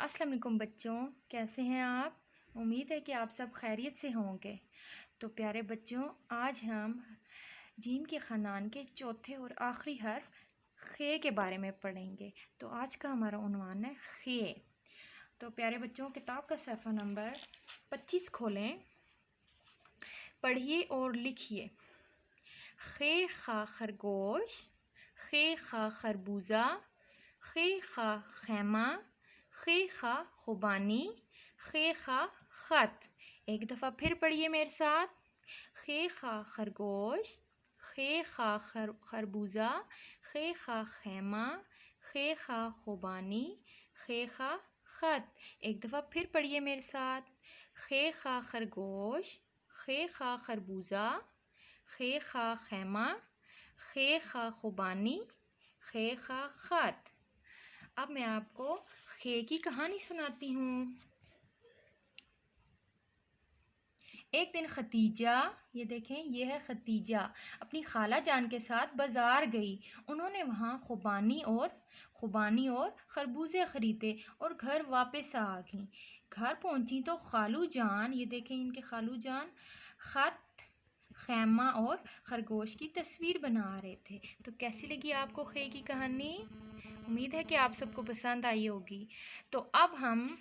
السلام علیکم بچوں، کیسے ہیں آپ؟ امید ہے کہ آپ سب خیریت سے ہوں گے۔ تو پیارے بچوں، آج ہم جیم کے خاندان کے چوتھے اور آخری حرف خے کے بارے میں پڑھیں گے۔ تو آج کا ہمارا عنوان ہے خے۔ تو پیارے بچوں، کتاب کا صفحہ نمبر 25 کھولیں، پڑھیے اور لکھیے۔ خے خا خرگوش، خے خا خربوزہ، خے خا خیمہ، خے خا خوبانی، خے خا خط۔ ایک دفعہ پھر پڑھیے میرے ساتھ۔ خے خا خرگوش، خے خا خربوزہ، خے خا خیمہ، خے خا خوبانی، خے خا خط۔ ایک دفعہ پھر پڑھیے میرے ساتھ۔ خے خا خرگوش، خے خا خربوزہ، خے خا خیمہ، خے خا خوبانی، خے خا خط۔ اب میں آپ کو خے کی کہانی سناتی ہوں۔ ایک دن ختیجہ، یہ دیکھیں یہ ہے ختیجہ، اپنی خالہ جان کے ساتھ بازار گئی۔ انہوں نے وہاں خوبانی اور خربوزے خریدے اور گھر واپس آ گئیں۔ گھر پہنچی تو خالو جان، یہ دیکھیں ان کے خالو جان، خط، خیمہ اور خرگوش کی تصویر بنا رہے تھے۔ تو کیسی لگی آپ کو خے کی کہانی؟ امید ہے کہ آپ سب کو پسند آئی ہوگی۔ تو اب ہم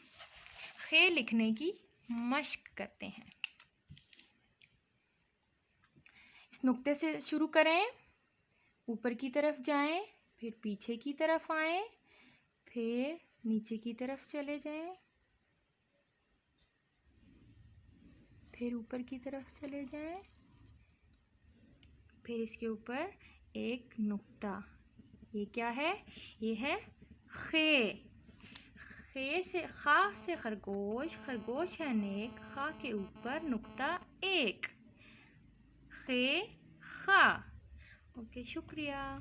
خے لکھنے کی مشق کرتے ہیں۔ اس نقطے سے شروع کریں، اوپر کی طرف جائیں، پھر پیچھے کی طرف آئیں، پھر نیچے کی طرف چلے جائیں، پھر اوپر کی طرف چلے جائیں، پھر اس کے اوپر ایک نقطہ۔ یہ کیا ہے؟ یہ ہے خے۔ خے سے خا سے خرگوش، خرگوش ہے نیک، خا کے اوپر نقطہ ایک۔ خے خا۔ اوکے، شکریہ۔